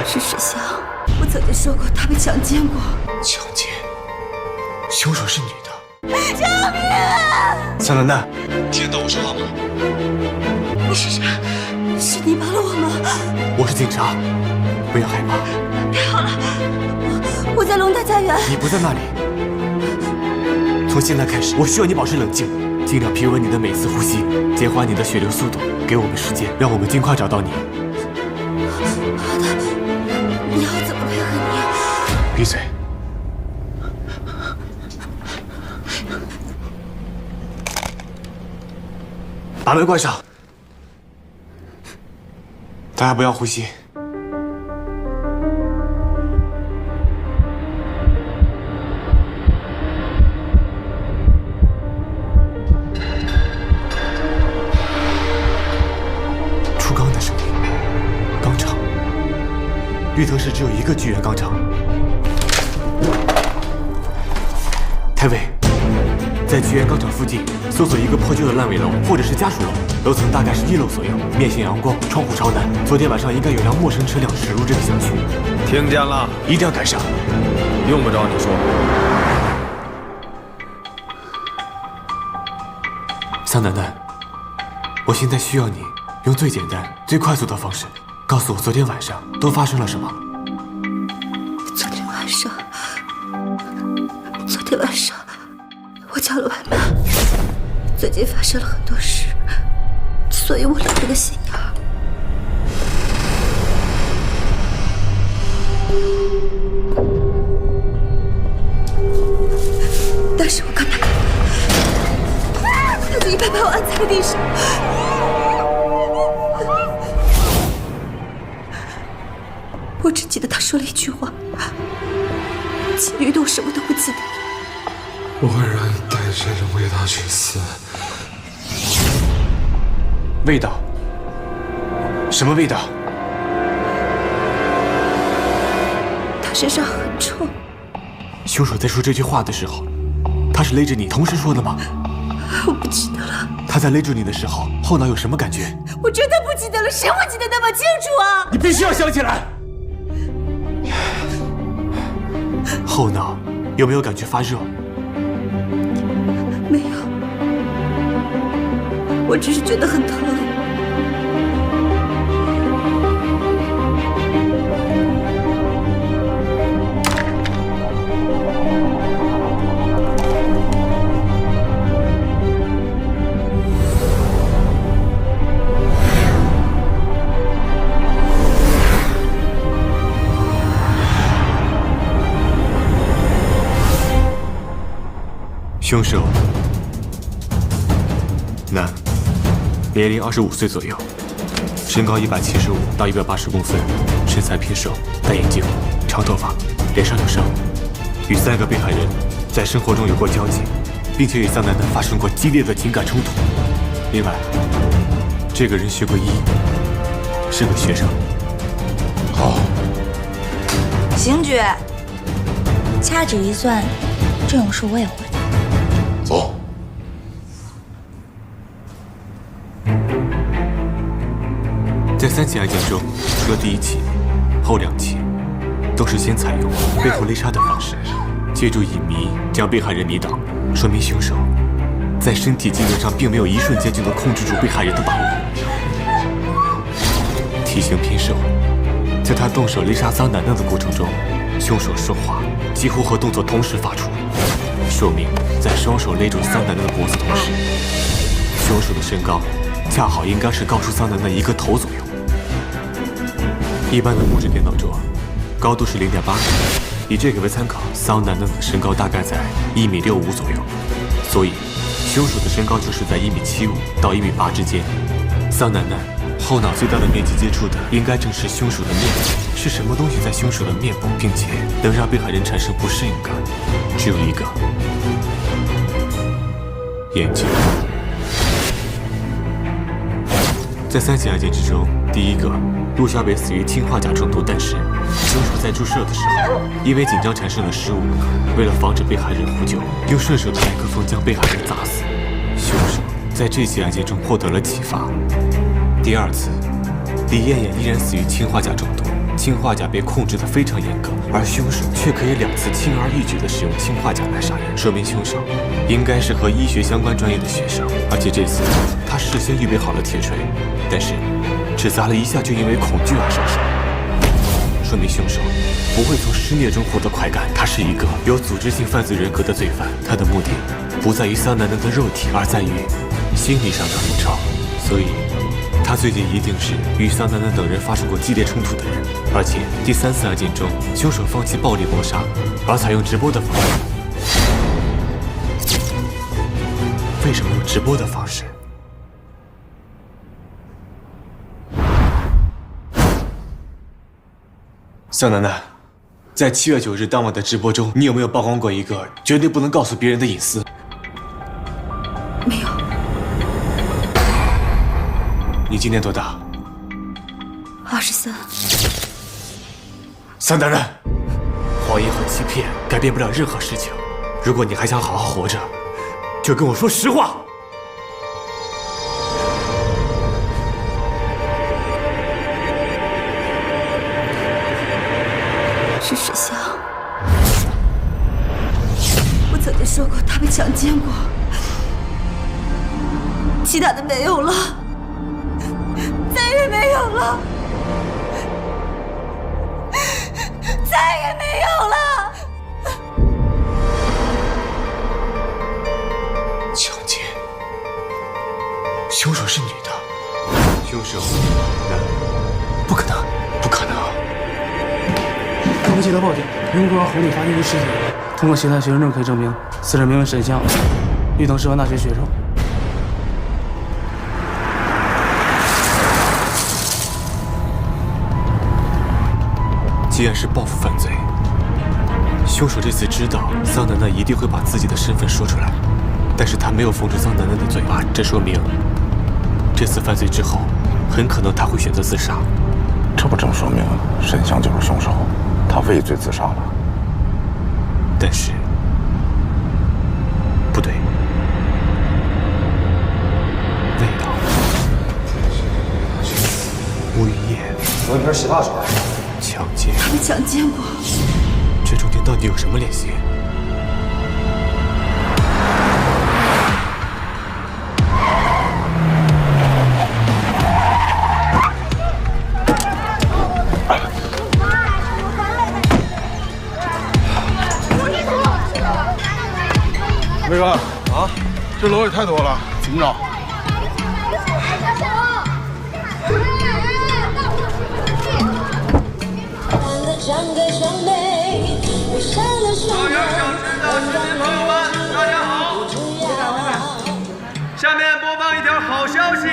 是石香，我曾经说过她被强奸过。强奸？凶手是女的？救命啊！桑楠楠，听得到我说话吗？你是谁？是你帮了我吗？我是警察，不要害怕。太好了，我在龙大家园。你不在那里。从现在开始，我需要你保持冷静，尽量平稳你的每次呼吸，减缓你的血流速度。给我们时间，让我们尽快找到你。好的，你要我怎么配合你？闭嘴。把门关上。大家不要呼吸。出钢的声音，钢厂。绿藤市只有一个巨源钢厂。太尉，在巨源钢厂附近搜索一个破旧的烂尾楼，或者是家属楼，楼层大概是1楼左右，面向阳光，窗户朝南。昨天晚上应该有辆陌生车辆驶入这个小区。听见了，一定要赶上。用不着你说。桑楠楠，我现在需要你用最简单、最快速的方式，告诉我昨天晚上都发生了什么。昨天晚上，我叫了外卖。最近发生了很多事，所以我留了个心眼儿。但是我刚打开门，他就一把把我按在了地上。我只记得他说了一句话，其余的我什么都不记得了。我会让你带着这种味道去死。味道？什么味道？他身上很臭。凶手在说这句话的时候，他是勒着你同时说的吗？我不记得了。他在勒住你的时候，后脑有什么感觉？我真的不记得了，谁会记得那么清楚啊？你必须要想起来。后脑有没有感觉发热？没有，我只是觉得很疼。凶手男，年龄25岁左右，身高175到180公分，身材偏瘦，戴眼镜，长头发，脸上有伤。与3个被害人在生活中有过交集，并且与桑楠楠发生过激烈的情感冲突。另外，这个人学过医，是个学生。好，刑局，掐指一算，这种事我也会。走。在3起案件中，除了第1起，后2起都是先采用背后勒杀的方式，借助乙醚将被害人迷倒，说明凶手在身体机能上并没有一瞬间就能控制住被害人的把握。体型偏瘦，在他动手勒杀桑楠楠的过程中，凶手说话几乎和动作同时发出，说明在双手勒住桑楠楠的脖子同时，凶手的身高恰好应该是高出桑楠楠1个头左右。一般的木质电脑桌高度是0.8米，以这个为参考，桑楠楠的身高大概在1.65米左右，所以凶手的身高就是在1.75米到1.8米之间。桑楠楠后脑最大的面积接触的应该正是凶手的面部，是什么东西在凶手的面部，并且能让被害人产生不适应感？只有一个，眼睛。在3起案件之中，第1个陆小北死于氰化钾中毒，但是凶手在注射的时候因为紧张产生了失误，为了防止被害人呼救，用顺手的麦克风将被害人砸死。凶手在这起案件中获得了启发。第2次，李艳艳依然死于氰化钾中毒，氰化钾被控制得非常严格，而凶手却可以2次轻而易举地使用氰化钾来杀人，说明凶手应该是和医学相关专业的学生，而且这次他事先预备好了铁锤，但是只砸了一下就因为恐惧而受伤，说明凶手不会从施虐中获得快感。他是一个有组织性犯罪人格的罪犯，他的目的不在于桑南南的肉体，而在于心理上的复仇，所以他最近一定是与桑南南等人发生过激烈冲突的人。而且第3次案件中，凶手放弃暴力谋杀，而采用直播的方式。为什么用直播的方式？桑南南，在7月9日当晚的直播中，你有没有曝光过一个绝对不能告诉别人的隐私？没有。你今年多大23。桑南南，谎言和欺骗改变不了任何事情。如果你还想好好活着，就跟我说实话。是石香，我曾经说过他被强奸过，其他的没有了，再也没有了，再也没有了。强奸，凶手是女的，凶手男，不可能，不可能。我们接到报警，永国湖里发现一尸体，通过携带学生证可以证明，死者名为沈香，绿藤师范大学学生。既然是报复犯罪，凶手这次知道桑南南一定会把自己的身份说出来，但是他没有封住桑南南的嘴巴，这说明这次犯罪之后，很可能他会选择自杀。这不正说明沈香就是凶手？他畏罪自杀了。但是，不对，味道，乌云叶，有一瓶洗发水。强奸，他被强奸过，这中间到底有什么联系？魏哥啊，这楼也太多了，怎么找？张开双臂，我扇了双眼。小区的居民朋友们，大家好！下面播放一条好消息。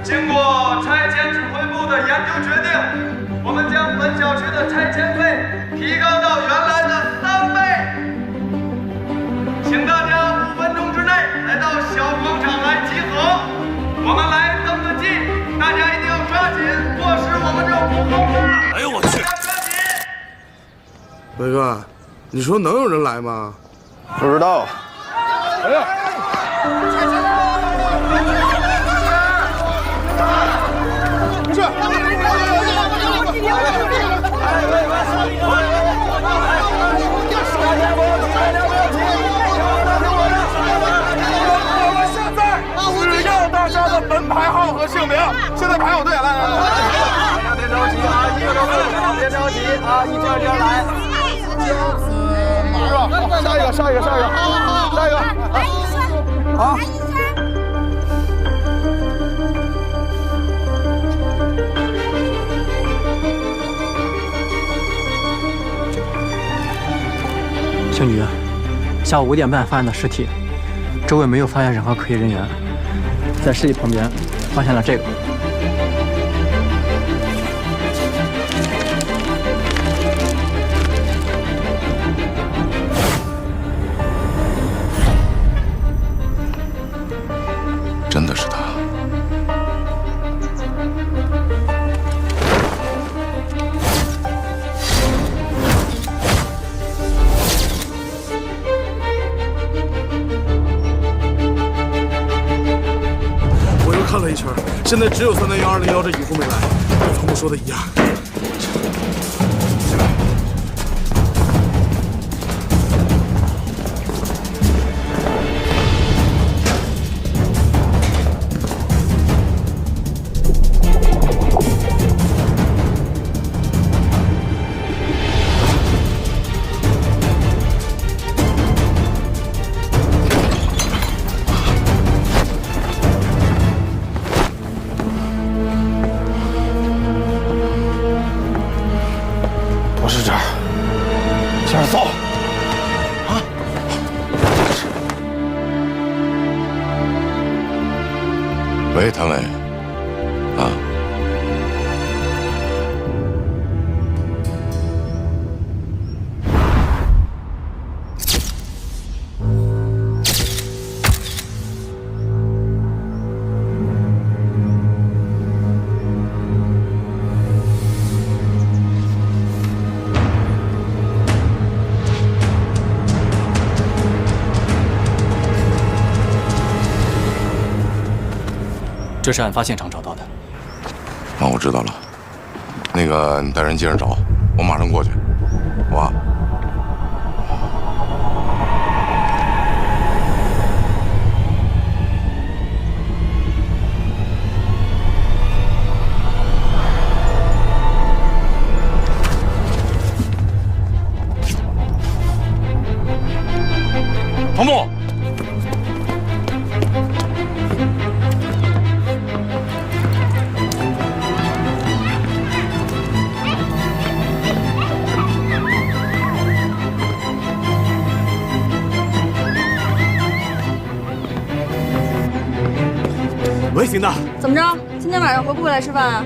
经过拆迁指挥部的研究决定，我们将本小区的拆迁费提高到原来的3倍。请大家5分钟之内来到小广场来集合，我们来登个记，大家一定要抓紧，落实我们这5后事。哎呦我去！伟哥，你说能有人来吗？不知道。哎呀！去！现在只要大家的门牌号和姓名。现在排好队，来来来！大家别着急啊，一个都不能别着急啊，一件件来。是吧？下一个，下一个，下一个，下一个，好。刑局，下午5点半发现的尸体，周围没有发现任何可疑人员，在尸体旁边发现了这个。真的是他。我又看了一圈，现在只有3单1、201这雨户没来，跟他们说的一样。走！啊！喂，谭伟，啊。这是案发现场找到的。啊，我知道了。那个，你带人接着找，我马上过去。好吧？唐木。喂，邢大，怎么着？今天晚上回不回来吃饭啊？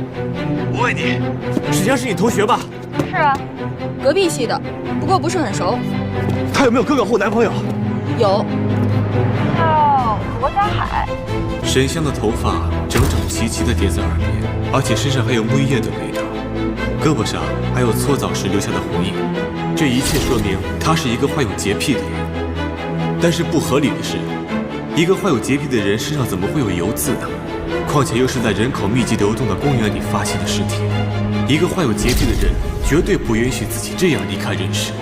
我问你，沈江是你同学吧？是啊，隔壁系的，不过不是很熟。他有没有哥哥或男朋友？有，叫罗家海。沈香的头发整整齐齐地叠在耳边，而且身上还有木叶的味道，胳膊上还有搓澡时留下的红印。这一切说明他是一个患有洁癖的人。但是不合理的是，一个患有洁癖的人身上怎么会有油渍呢？况且又是在人口密集流动的公园里发现的尸体。一个患有洁癖的人绝对不允许自己这样离开人世。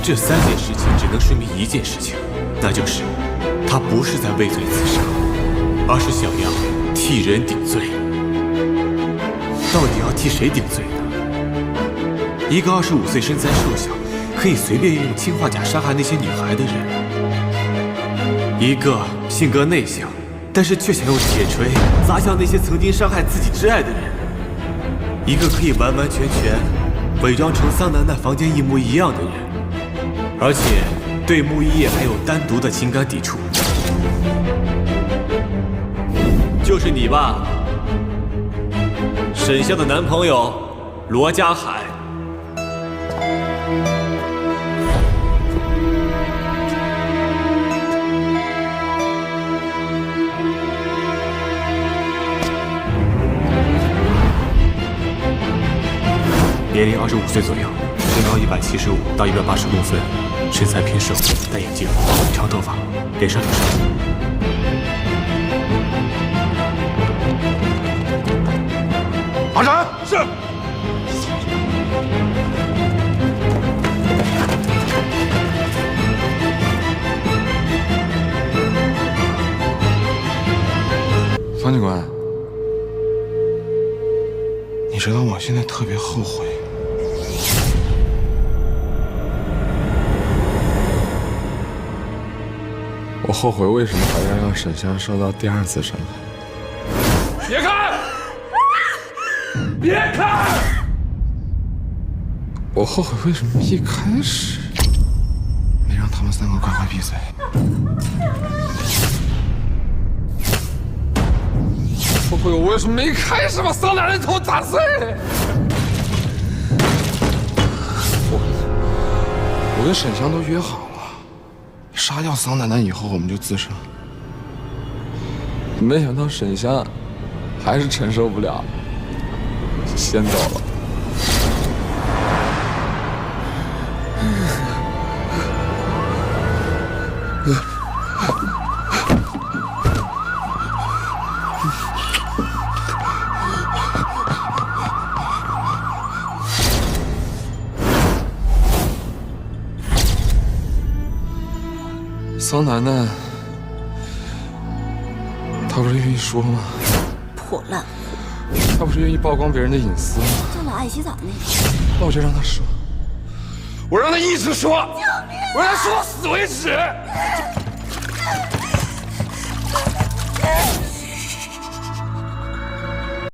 这3件事情只能说明一件事情，那就是他不是在畏罪自杀，而是想要替人顶罪。到底要替谁顶罪呢？一个25岁身材瘦小，可以随便用氰化钾杀害那些女孩的人；一个性格内向，但是却想用铁锤砸向那些曾经伤害自己挚爱的人；一个可以完完全全伪装成桑楠楠房间一模一样的人，而且对木一叶还有单独的情感抵触。就是你吧，沈香的男朋友罗家海。年龄25岁左右，身高175到180公分，身材偏瘦，戴眼镜，长头发，脸上有伤。阿山，是。方警官，你知道我现在特别后悔。我后悔为什么还要让沈香受到第2次伤害。别看！别看！我后悔为什么一开始没让他们3个乖乖闭嘴。后悔我为什么没一开始把桑楠楠头打碎。我跟沈香都约好了。杀掉桑楠楠以后，我们就自杀。没想到沈香还是承受不了，先走了。桑楠楠，她不是愿意说吗？破烂。她不是愿意曝光别人的隐私吗？就拿爱洗澡那个。那我就让她说，我让她一直说，我让她说到死为止。